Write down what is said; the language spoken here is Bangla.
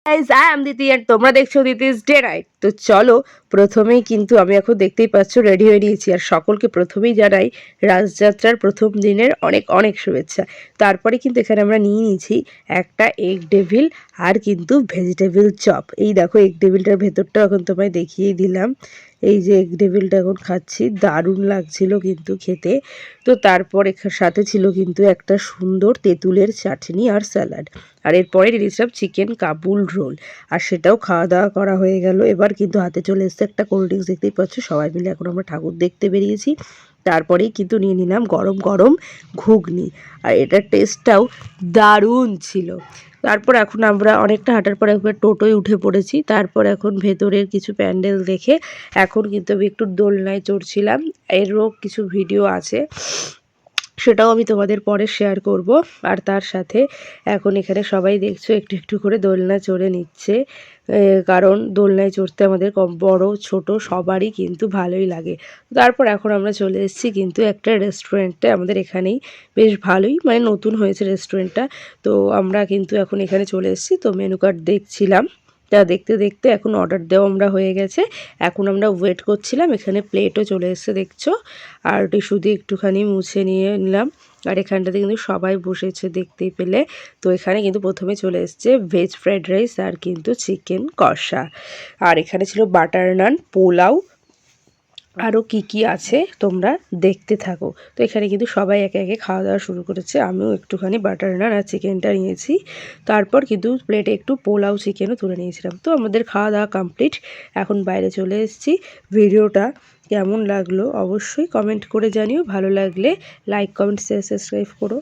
গাইস, আই এম দিতি আর তোমরা দেখছো দিতিস ডে নাইট। তো চলো, প্রথমেই কিন্তু আমি এখন দেখতেই পাচ্ছ রেডি হয়ে নিয়েছি, আর সকলকে প্রথমেই জানাই রাজযাত্রার প্রথম দিনের অনেক অনেক শুভেচ্ছা। তারপরে কিন্তু এখানে আমরা নিয়ে নিয়েছি একটা এগ ডেভিল আর কিন্তু ভেজিটেবল চপ। এই দেখো এগ ডেভিলটার ভেতরটা এখন তোমায় দেখিয়েই দিলাম। এই যে এগ ডেভিলটা এখন খাচ্ছি, দারুণ লাগছিল কিন্তু খেতে। তো তারপর সাথে ছিল কিন্তু একটা সুন্দর তেঁতুলের চাটনি আর স্যালাড। আর এরপরে নিয়েছিলাম চিকেন কাবুল রোল, আর সেটাও খাওয়া দাওয়া করা হয়ে গেল। এবার কিন্তু হাতে চলে এসছে একটা কোল্ড ড্রিঙ্কস, দেখতেই পাচ্ছ সবাই মিলে এখন আমরা ঠাকুর দেখতে বেরিয়েছি। তারপরেই কিন্তু নিয়ে নিলাম গরম গরম ঘুগনি, আর এটার টেস্টটাও দারুণ ছিল। তারপর এখন আমরা অনেকটা হাঁটার পর একবার টোটোয় উঠে পড়েছি। তারপর এখন ভেতরের কিছু প্যান্ডেল দেখে এখন কিন্তু আমি একটু দোলনায় চড়ছিলাম। এরও কিছু ভিডিও আছে, সেটাও আমি তোমাদের পরে শেয়ার করব। আর তার সাথে এখন এখানে সবাই দেখছো একটু একটু করে দোলনা চড়ে নিচ্ছে, কারণ দোলনায় চড়তে আমাদের কম বড় ছোট সবারই কিন্তু ভালোই লাগে। তারপর এখন আমরা চলে এসেছি কিন্তু একটা রেস্টুরেন্টে, আমাদের এখানেই বেশ ভালোই, মানে নতুন হয়েছে রেস্টুরেন্টটা। তো আমরা কিন্তু এখন এখানে চলে এসেছি, তো মেনু কার্ড দেখছিলাম। তা দেখতে দেখতে এখন অর্ডার দেওয়া আমরা হয়ে গেছে। এখন আমরা ওয়েট করছিলাম, এখানে প্লেটও চলে এসেছে দেখছো, আর টিস্যু দিয়ে একটুখানি মুছে নিয়ে নিলাম। আর এখানটাতে কিন্তু সবাই বসেছে দেখতেই পেলে। তো এখানে কিন্তু প্রথমে চলে এসছে ভেজ ফ্রাইড রাইস আর কিন্তু চিকেন কষা, আর এখানে ছিল বাটার নান, পোলাও, আরও কি আছে তোমরা দেখতে থাকো। তো এখানে কিন্তু সবাই একে একে খাওয়া দাওয়া শুরু করেছে, আমিও একটুখানি বাটার নান আর চিকেনটা নিয়েছি। তারপর কিন্তু প্লেটে একটু পোলাও চিকেনও তুলে নিয়েছিলাম। তো আমাদের খাওয়া দাওয়া কমপ্লিট, এখন বাইরে চলে এসেছি। ভিডিওটা কেমন লাগলো অবশ্যই কমেন্ট করে জানিও, ভালো লাগলে লাইক কমেন্ট শেয়ার সাবস্ক্রাইব করো।